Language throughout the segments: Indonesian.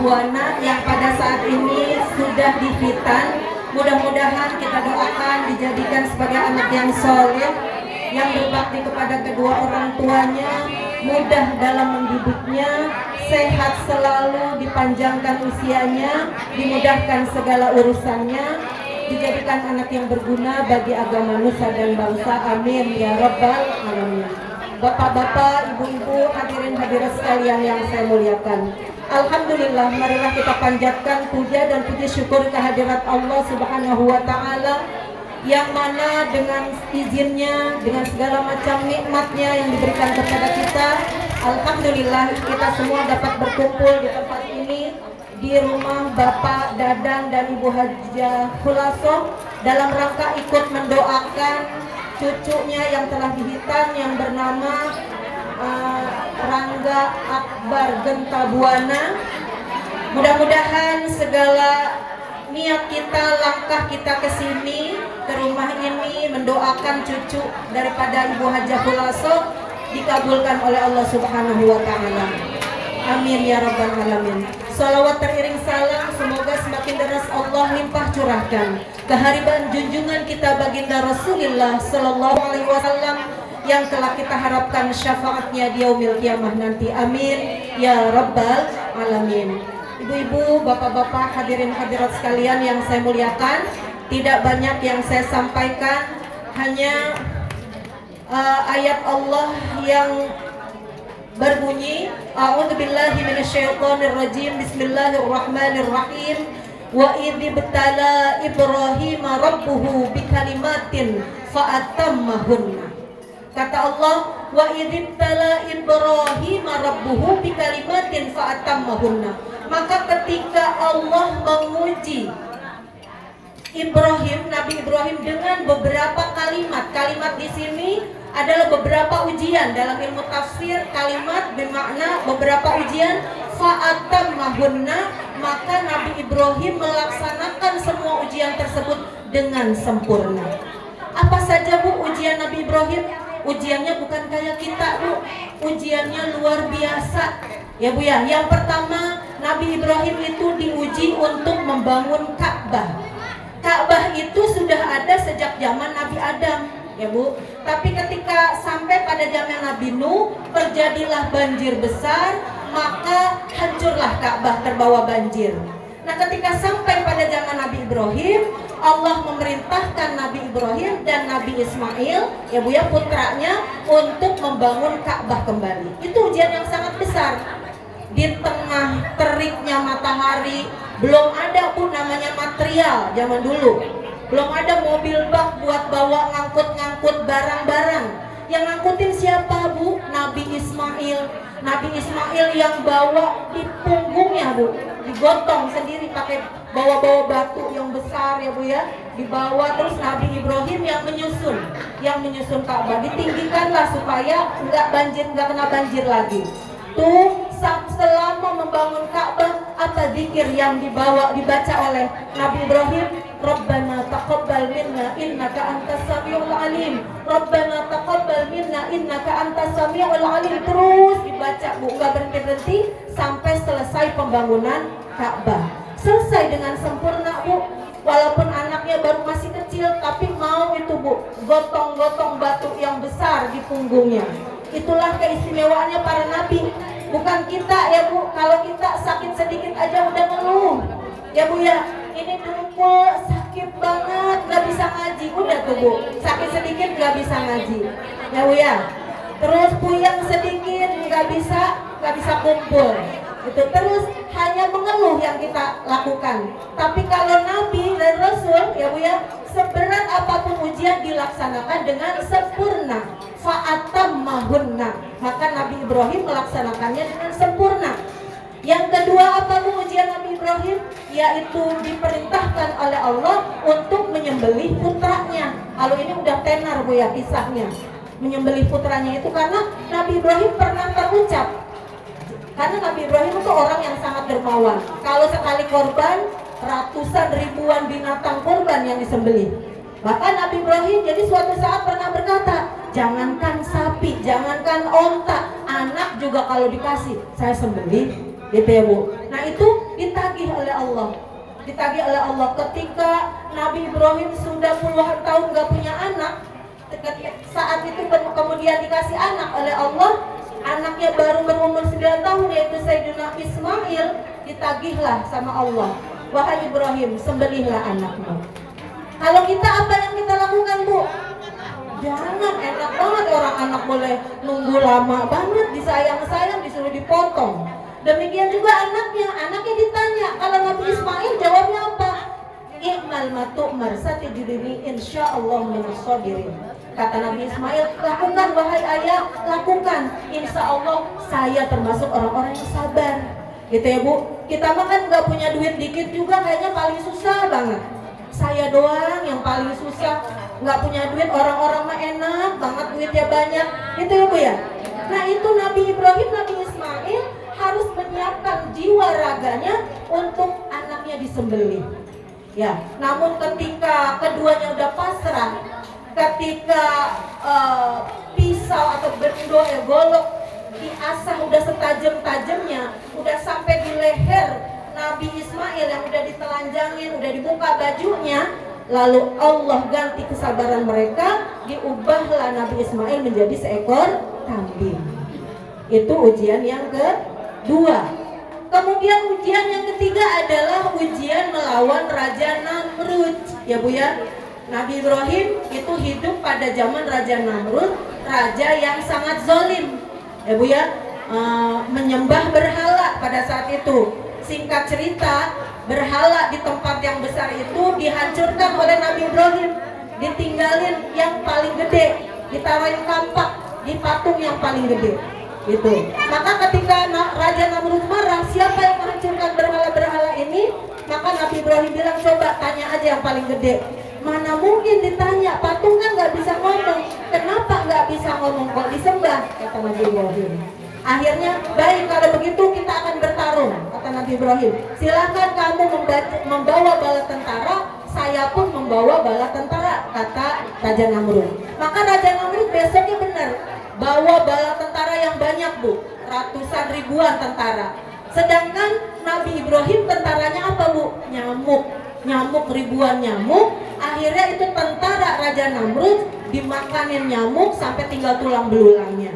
Buana yang pada saat ini sudah dihitan. Mudah-mudahan kita doakan dijadikan sebagai anak yang soleh, yang berbakti kepada kedua orang tuanya, mudah dalam mendidiknya, sehat selalu, dipanjangkan usianya, dimudahkan segala urusannya, dijadikan anak yang berguna bagi agama nusa dan bangsa. Amin ya rabbal alamin. Bapak-bapak, ibu-ibu, hadirin hadirat sekalian yang saya muliakan, alhamdulillah, marilah kita panjatkan puja dan puji syukur kehadirat Allah Subhanahu wa taala, yang mana dengan izinnya, dengan segala macam nikmatnya yang diberikan kepada kita, alhamdulillah kita semua dapat berkumpul di tempat ini, di rumah Bapak Dadang dan Ibu Hajah Khulasoh, dalam rangka ikut mendoakan cucunya yang telah dihitan yang bernama Rangga Akbar Genta Buana. Mudah-mudahan segala niat kita, langkah kita ke sini, ke rumah ini mendoakan cucu daripada Ibu Hajah Khulasoh dikabulkan oleh Allah Subhanahu wa taala. Amin ya rabbal alamin. Salawat teriring salam semoga semakin deras Allah limpah curahkan kehariban junjungan kita baginda Rasulullah sallallahu alaihi wasallam yang telah kita harapkan syafaatnya di yaumil kiamah nanti. Amin ya rabbal alamin. Ibu-ibu, bapak-bapak, hadirin hadirat sekalian yang saya muliakan, tidak banyak yang saya sampaikan, hanya ayat Allah yang berbunyi, a'udzubillahi minasyaitonirrajim, bismillahirrahmanirrahim, wa idzibtala Ibrahim rabbuhu bikalimatin fa'atammahunna. Kata Allah, wa idzibtala Ibrahim rabbuhu bikalimatin fa'atammahunna. Maka ketika Allah menguji Ibrahim, Nabi Ibrahim dengan beberapa kalimat. Kalimat di sini adalah beberapa ujian. Dalam ilmu tafsir, kalimat bermakna beberapa ujian. Fa'atammahunna, maka Nabi Ibrahim melaksanakan semua ujian tersebut dengan sempurna. Apa saja Bu ujian Nabi Ibrahim? Ujiannya bukan kayak kita Bu, ujiannya luar biasa ya Bu ya. Yang pertama, Nabi Ibrahim itu diuji untuk membangun Ka'bah. Ka'bah itu sudah ada sejak zaman Nabi Adam ya Bu. Tapi ketika sampai pada zaman Nabi Nuh, terjadilah banjir besar, maka hancurlah Ka'bah, terbawa banjir. Nah, ketika sampai pada zaman Nabi Ibrahim, Allah memerintahkan Nabi Ibrahim dan Nabi Ismail ya Bu ya, putranya, untuk membangun Ka'bah kembali. Itu ujian yang sangat besar. Di tengah teriknya matahari, belum ada pun namanya material zaman dulu. Belum ada mobil bak buat bawa ngangkut-ngangkut barang-barang. Yang ngangkutin siapa Bu? Nabi Ismail. Nabi Ismail yang bawa di punggungnya Bu, digotong sendiri pakai bawa-bawa batu yang besar ya Bu ya, dibawa. Terus Nabi Ibrahim yang menyusun Ka'bah, ditinggikanlah supaya nggak kena banjir lagi. Tuh, selama membangun Ka'bah, apa zikir yang dibaca oleh Nabi Ibrahim? Rabbana taqabbal minna innaka antas samiul alim. Rabbana taqabbal minna innaka antas samiul alim. Terus dibaca Bu, nggak berhenti-berhenti sampai selesai pembangunan Ka'bah. Selesai dengan sempurna Bu. Walaupun anaknya baru masih kecil, tapi mau itu Bu, gotong-gotong batu yang besar di punggungnya. Itulah keistimewaannya para nabi. Bukan kita ya Bu, kalau kita sakit sedikit aja udah ngeluh ya Bu ya, ini dengkul sakit banget, nggak bisa ngaji. Udah tuh Bu, sakit sedikit nggak bisa ngaji ya Bu ya. Terus puyeng sedikit nggak bisa kumpul. Itu terus hanya mengeluh yang kita lakukan. Tapi kalau Nabi dan Rasul ya Bu ya, seberat apapun ujian dilaksanakan dengan sempurna. Fa'atammahunna, maka Nabi Ibrahim melaksanakannya dengan sempurna. Yang kedua apa Bu ujian Nabi Ibrahim? Yaitu diperintahkan oleh Allah untuk menyembelih putranya. Kalau ini udah tenar Bu ya kisahnya. Menyembelih putranya itu karena Nabi Ibrahim pernah terucap. Karena Nabi Ibrahim itu orang yang sangat dermawan. Kalau sekali korban, ratusan ribuan binatang korban yang disembelih. Bahkan Nabi Ibrahim jadi suatu saat pernah berkata, jangankan sapi, jangankan onta, anak juga kalau dikasih saya sembelih, gitu ya Bu. Nah itu Allah, ditagih oleh Allah. Ketika Nabi Ibrahim sudah puluhan tahun gak punya anak, saat itu kemudian dikasih anak oleh Allah, anaknya baru berumur 9 tahun yaitu Sayyidina Ismail, ditagihlah sama Allah, wahai Ibrahim, sembelihlah anakmu. Kalau kita apa yang kita lakukan, Bu? Jangan, enak banget orang anak boleh nunggu lama banget, disayang-sayang, disuruh dipotong. Demikian juga anaknya ditanya. Kalau Nabi Ismail jawabnya apa? I'mal ma tu'mar satijiduni insyaallah minas sabirin. Kata Nabi Ismail, lakukan wahai ayah, lakukan. Insya Allah saya termasuk orang-orang yang sabar. Gitu ya Bu. Kita mah kan nggak punya duit dikit juga, kayaknya paling susah banget. Saya doang yang paling susah, nggak punya duit, orang-orang mah enak banget, duitnya banyak. Gitu ya Bu ya. Nah itu Nabi Ibrahim, Nabi Ismail harus menyiapkan jiwa raganya untuk anaknya disembelih. Ya, namun ketika keduanya udah pasrah, ketika pisau atau golok diasah udah setajam-tajamnya, udah sampai di leher Nabi Ismail yang udah ditelanjangin, udah dibuka bajunya, lalu Allah ganti kesabaran mereka, diubahlah Nabi Ismail menjadi seekor kambing. Itu ujian yang kedua. Kemudian ujian yang ketiga adalah ujian melawan Raja Namrud, ya Bu ya. Nabi Ibrahim itu hidup pada zaman Raja Namrud, raja yang sangat zalim, ya Bu ya, menyembah berhala pada saat itu. Singkat cerita, berhala di tempat yang besar itu dihancurkan oleh Nabi Ibrahim, ditinggalin yang paling gede, ditaruhin kampak di patung yang paling gede. Gitu. Maka ketika Raja Namrud marah, siapa yang menghancurkan berhala-berhala ini? Maka Nabi Ibrahim bilang, coba tanya aja yang paling gede. Mana mungkin ditanya, patung kan nggak bisa ngomong. Kenapa nggak bisa ngomong kok disembah? Kata Nabi Ibrahim. Akhirnya, baik kalau begitu kita akan bertarung, kata Nabi Ibrahim. Silahkan kamu membawa bala tentara, saya pun membawa bala tentara, kata Raja Namrud. Maka Raja Namrud besoknya benar, bawa bala tentara yang banyak Bu, ratusan ribuan tentara. Sedangkan Nabi Ibrahim tentaranya apa Bu? Nyamuk, ribuan nyamuk. Akhirnya itu tentara Raja Namrud dimakanin nyamuk sampai tinggal tulang belulangnya.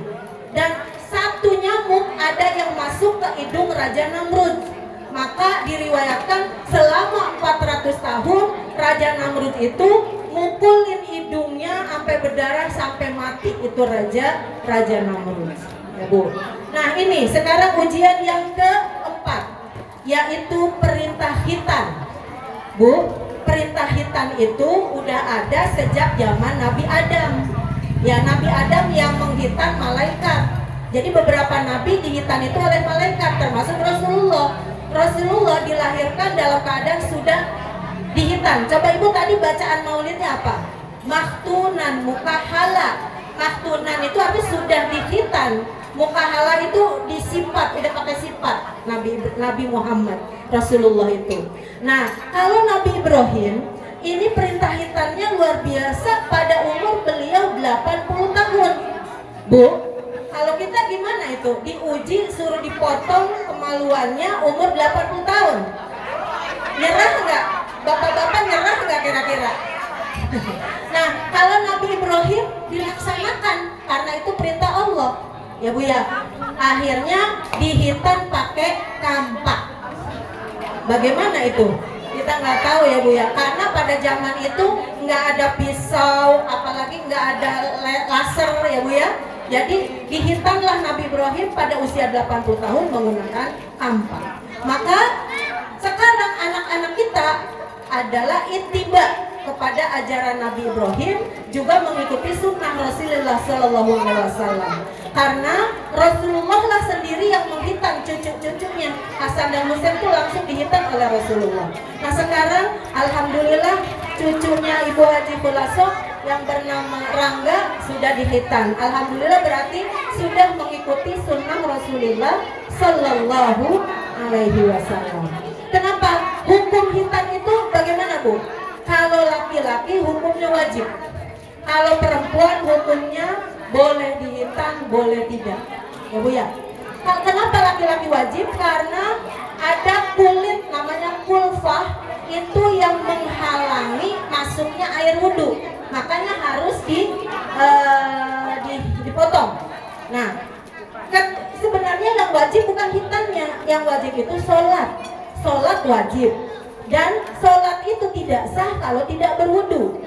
Dan satu nyamuk ada yang masuk ke hidung Raja Namrud. Maka diriwayatkan selama 400 tahun Raja Namrud itu mukulin hidungnya sampai berdarah sampai mati, itu Raja Namrud, ya Bu. Nah ini sekarang ujian yang keempat, yaitu perintah khitan, Bu. Perintah khitan itu udah ada sejak zaman Nabi Adam. Ya, Nabi Adam yang menghitan malaikat. Jadi beberapa nabi dihitan itu oleh malaikat, termasuk Rasulullah. Rasulullah dilahirkan dalam keadaan sudah dihitan. Coba Ibu tadi bacaan maulidnya apa? Maktunan, mukahala. Maktunan itu artinya sudah dihitan. Mukahala itu disipat, udah pakai sifat Nabi Muhammad Rasulullah itu. Nah, kalau Nabi Ibrahim ini perintah hitannya luar biasa pada umur beliau 80 tahun. Bu, kalau kita gimana itu? Diuji suruh dipotong kemaluannya umur 80 tahun. Nyerah nggak? Bapak-bapak nyerah nggak kira-kira? Nah, kalau Nabi Ibrahim dilaksanakan karena itu perintah Allah, ya Bu ya. Akhirnya dihitan pakai kampak. Bagaimana itu? Kita nggak tahu ya Bu ya. Karena pada zaman itu nggak ada pisau, apalagi nggak ada laser ya Bu ya. Jadi dihitanlah Nabi Ibrahim pada usia 80 tahun menggunakan kampak. Maka sekarang anak-anak kita adalah ittiba kepada ajaran Nabi Ibrahim, juga mengikuti sunnah Rasulullah SAW. Karena Rasulullah lah sendiri yang menghitan cucu-cucunya. Hasan dan Husain itu langsung dihitan oleh Rasulullah. Nah sekarang alhamdulillah cucunya Ibu Haji Khulaso yang bernama Rangga sudah dihitan. Alhamdulillah berarti sudah mengikuti sunnah Rasulullah Sallallahu Alaihi Wasallam. Kenapa? Hukum hitan itu bagaimana Bu? Kalau laki-laki hukumnya wajib, kalau perempuan hukumnya boleh dihitan, boleh tidak, ya Bu ya. Kenapa laki-laki wajib? Karena ada kulit namanya kul air wudhu, makanya harus dipotong. Nah, kan sebenarnya yang wajib bukan hitannya, yang wajib itu sholat. Sholat wajib, dan sholat itu tidak sah kalau tidak berwudhu,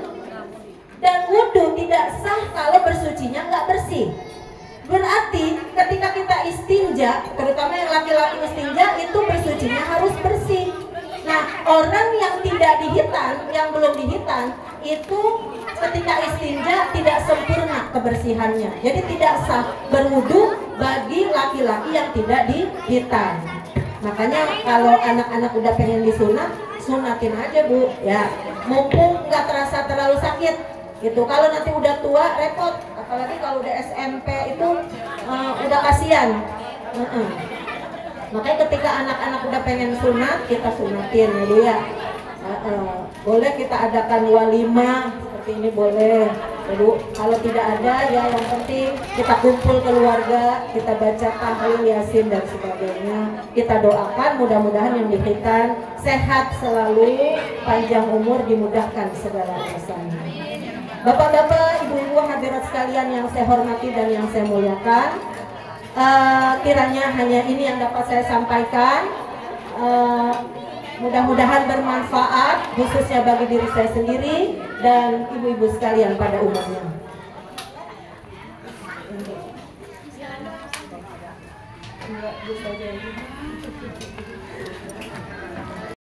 dan wudhu tidak sah kalau bersucinya nggak bersih. Berarti ketika kita istinja, terutama yang laki-laki istinja, itu bersucinya harus bersih. Nah, orang yang tidak dihitan, yang belum dihitan, itu ketika istinja tidak sempurna kebersihannya. Jadi tidak sah berwudu bagi laki-laki yang tidak dihitan. Makanya kalau anak-anak udah pengen disunat, sunatin aja Bu, ya. Mumpung nggak terasa terlalu sakit, gitu. Kalau nanti udah tua repot, apalagi kalau udah SMP itu udah kasihan. Makanya ketika anak-anak udah pengen sunat, kita sunatin ya Bu ya. Boleh kita adakan walimah seperti ini, boleh ya Bu. Kalau tidak ada ya yang penting kita kumpul keluarga, kita baca tahlil, yasin dan sebagainya. Kita doakan mudah-mudahan yang dihitan sehat selalu, panjang umur, dimudahkan segala urusannya. Bapak-bapak, ibu-ibu hadirat sekalian yang saya hormati dan yang saya muliakan, kiranya hanya ini yang dapat saya sampaikan. Mudah-mudahan bermanfaat, khususnya bagi diri saya sendiri dan ibu-ibu sekalian pada umumnya. Enggak bisa jadi.